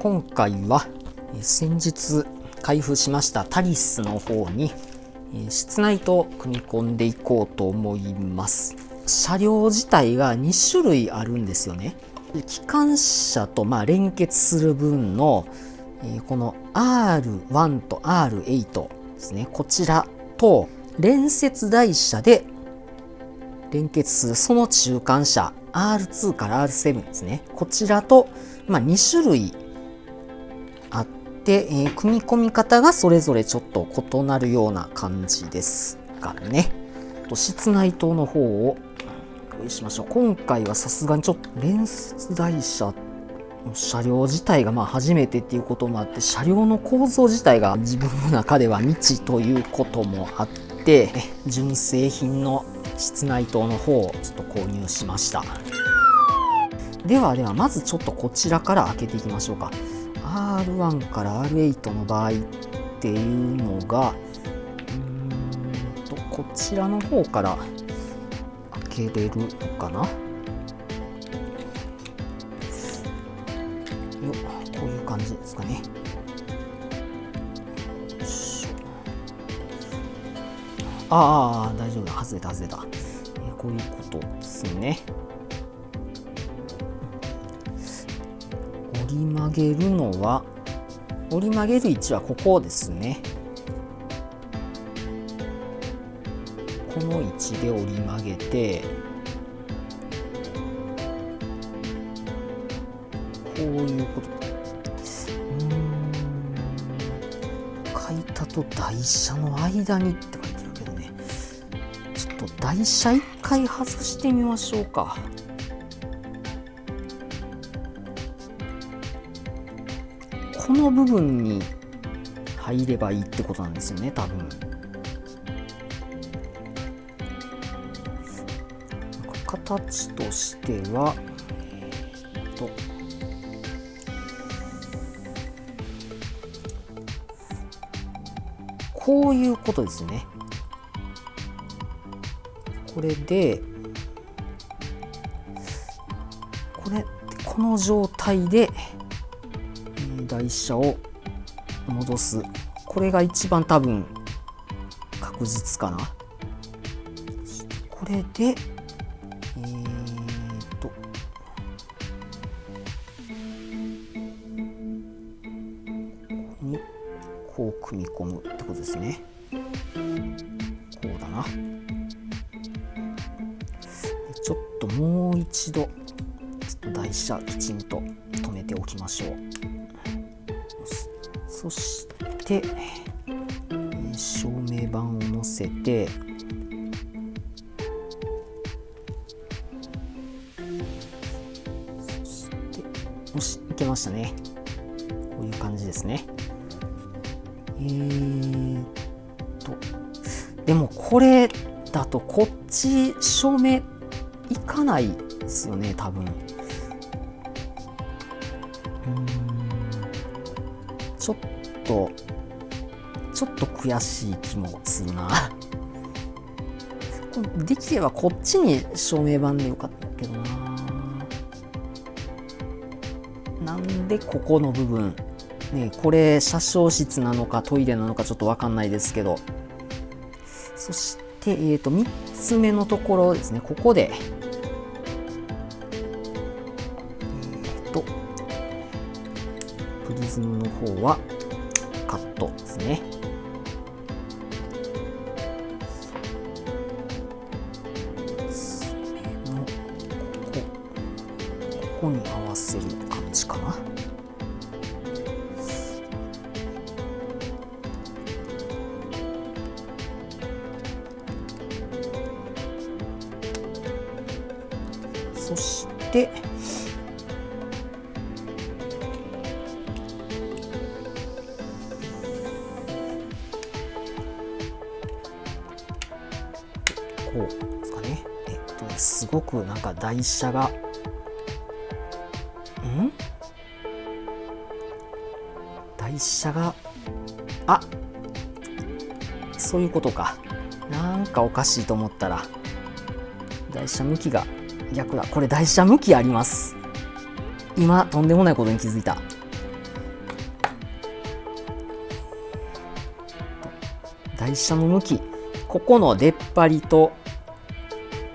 今回は先日開封しましたタリスの方に室内灯組み込んでいこうと思います。車両自体が2種類あるんですよね。機関車と連結する分のこの R1 と R8 ですね、こちらと連接台車で連結するその中間車 R2 から R7 ですね、こちらと2種類あって、組み込み方がそれぞれちょっと異なるような感じですかね。室内灯の方を用意しましょう。今回はさすがにちょっと連接台車の車両自体が初めてっていうこともあって、車両の構造自体が自分の中では未知ということもあって、純正品の室内灯の方をちょっと購入しました。ではまずちょっとこちらから開けていきましょうか。R1 から R8 の場合っていうのがこちらの方から開けれるのかな。こういう感じですかね。大丈夫だ、外れた。こういうことですね。折り曲げるのは、折り曲げる位置はここですね。この位置で折り曲げて、こういうこと。書いたと台車の間にって書いてるけどね、ちょっと台車一回外してみましょうか。この部分に入ればいいってことなんですよね、多分。形としてはこういうことですね。これでこの状態で台車を戻す。これが一番多分確実かな。これでこう組み込むってことですね。こうだな。ちょっともう一度台車きちんと止めておきましょう。そして照明板を乗せて、よし、いけましたね。こういう感じですね。でもこれだとこっち照明いかないですよね、多分。ちょっと悔しい気もするな。できればこっちに照明板でよかったけどな。なんでここの部分ね、これ車掌室なのかトイレなのかちょっと分かんないですけど。そして3つ目のところですね、ここでプリズムの方はカットですね。ここに合わせる感じかな。そしてこうですかね。すごくなんか台車がそういうことか。なんかおかしいと思ったら台車向きが逆だ。これ台車向きあります。今とんでもないことに気づいた。台車の向き、ここの出っ張りと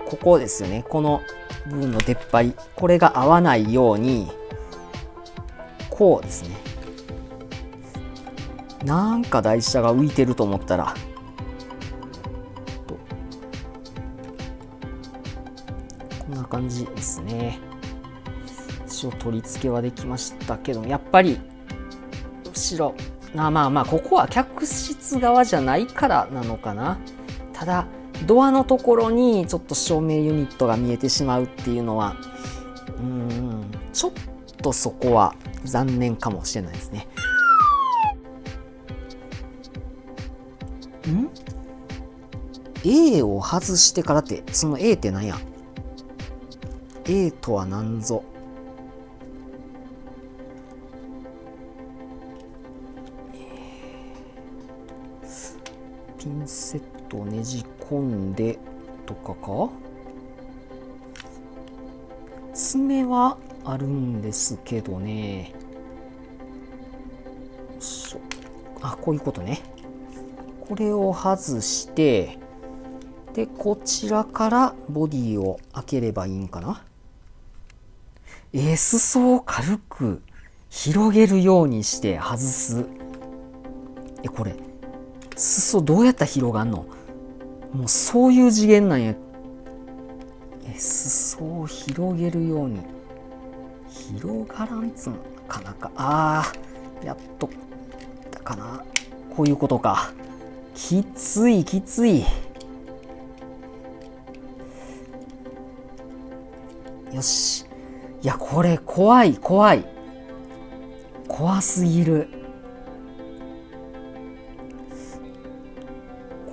ここですよね、この部分の出っ張り、これが合わないようにこうですね。なんか台車が浮いてると思ったらこんな感じですね。一応取り付けはできましたけど、やっぱり後ろ、ここは客室側じゃないからなのかな。ただドアのところにちょっと照明ユニットが見えてしまうっていうのはちょっとそこは残念かもしれないですね。A を外してからって、その A って何や？ A とは何ぞ。ピンセットをねじ込んでとかか。爪はあるんですけどね。こういうことね。これを外して、でこちらからボディを開ければいいんかな。裾を軽く広げるようにして外す。これ裾どうやったら広がんの？もうそういう次元なんや。裾を広げるように広がらんつんかなか。やっとだかな。こういうことか。きつい。よし。いやこれ怖すぎる。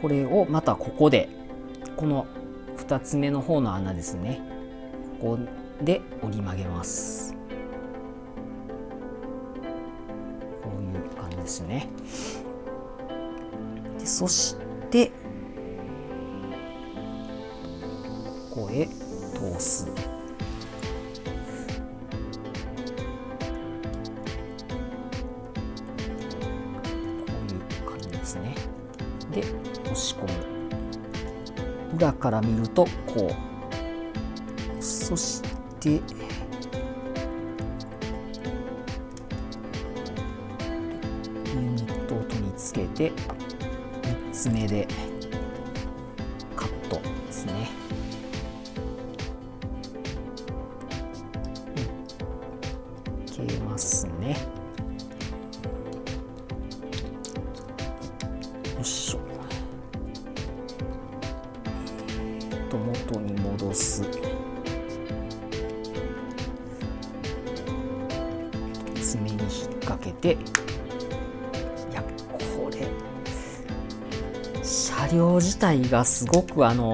これをまたここでこの2つ目の方の穴ですね、ここで折り曲げます。こういう感じですね。でそしてここへ通す。で押し込む。裏から見るとこう。そしてユニットを取り付けて3つ目でカットですね。消えますね。よいしょ。元に戻す。爪に引っ掛けて、いやこれ車両自体がすごくパッ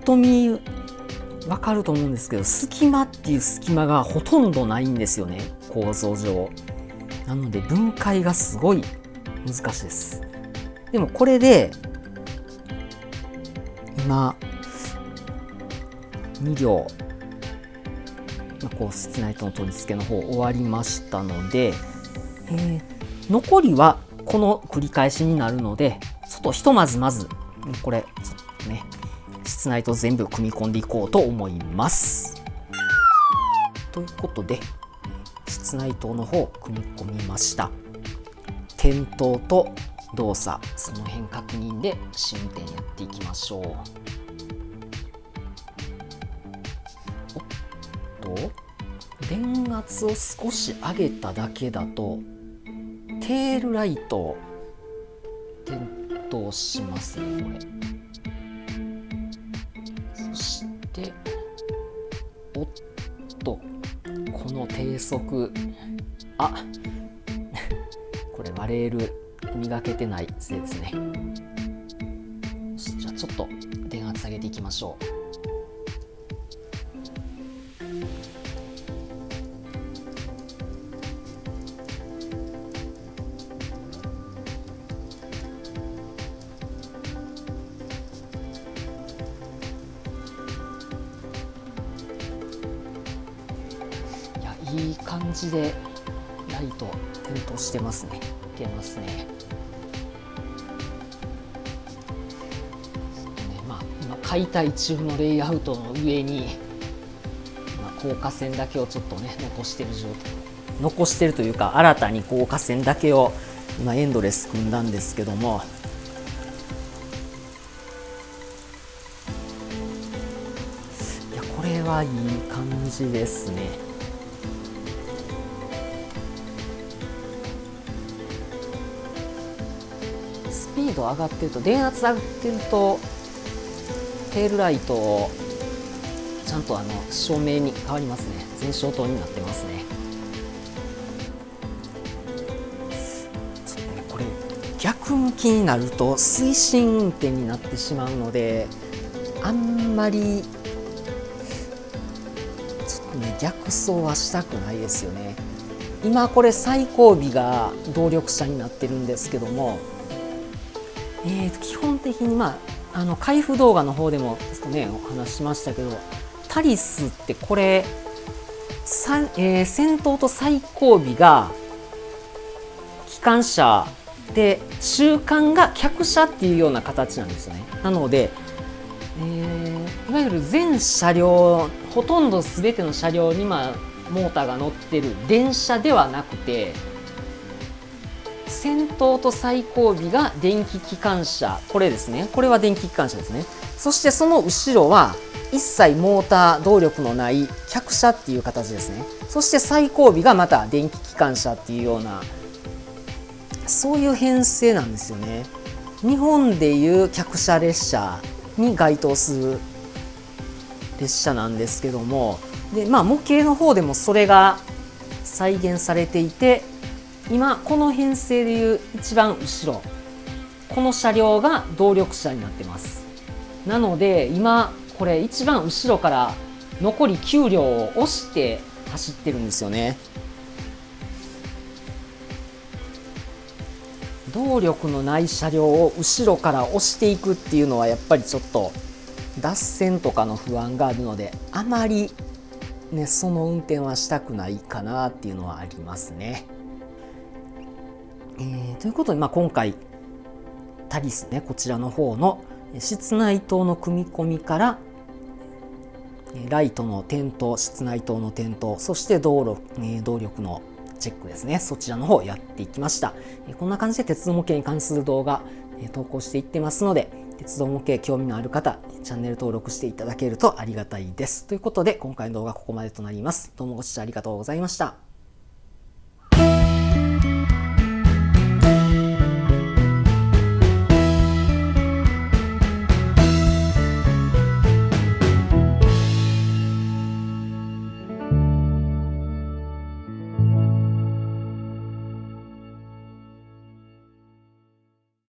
と見わかると思うんですけど、隙間っていう隙間がほとんどないんですよね、構造上。なので分解がすごい難しいです。でもこれで今2両こう室内との取り付けの方終わりましたので、残りはこの繰り返しになるので、ちょっとひとまずこれちょっとね室内と全部組み込んでいこうと思います。ということで室内灯の方組み込みました。点灯と動作、その辺確認で試運転やっていきましょう。電圧を少し上げただけだとテールライト点灯しますね、これ。そしてこの低速これはレール磨けてないせいですね。じゃあちょっと電圧下げていきましょう。いい感じでライト点灯してますね。いけますね。今解体中のレイアウトの上に高架線だけをちょっとね残してる状態、残してるというか新たに高架線だけを今エンドレス組んだんですけども、いやこれはいい感じですね。スピード上がってると、電圧上がってるとテールライトをちゃんと照明に変わりますね。全照灯になってますね。ちょっとねこれ逆向きになると推進運転になってしまうので、あんまりちょっとね逆走はしたくないですよね。今これ最後尾が動力車になってるんですけども、基本的に開封動画の方でもちょっとねお話ししましたけど、タリスってこれ、先頭と最後尾が機関車で中間が客車っていうような形なんですよね。なので、いわゆる全車両、ほとんど全ての車両にモーターが乗ってる電車ではなくて、先頭と最後尾が電気機関車、これですね、これは電気機関車ですね。そしてその後ろは一切モーター動力のない客車っていう形ですね。そして最後尾がまた電気機関車っていうような、そういう編成なんですよね。日本でいう客車列車に該当する列車なんですけども、で模型の方でもそれが再現されていて、今この編成でいう一番後ろ、この車両が動力車になってます。なので今これ一番後ろから残り9両を押して走ってるんですよね。動力のない車両を後ろから押していくっていうのはやっぱりちょっと脱線とかの不安があるので、あまりねその運転はしたくないかなっていうのはありますね。ということで、今回タリスね、こちらの方の室内灯の組み込みからライトの点灯、室内灯の点灯、そして動力のチェックですね、そちらの方をやっていきました。こんな感じで鉄道模型に関する動画投稿していってますので、鉄道模型興味のある方、チャンネル登録していただけるとありがたいです。ということで今回の動画はここまでとなります。どうもご視聴ありがとうございました。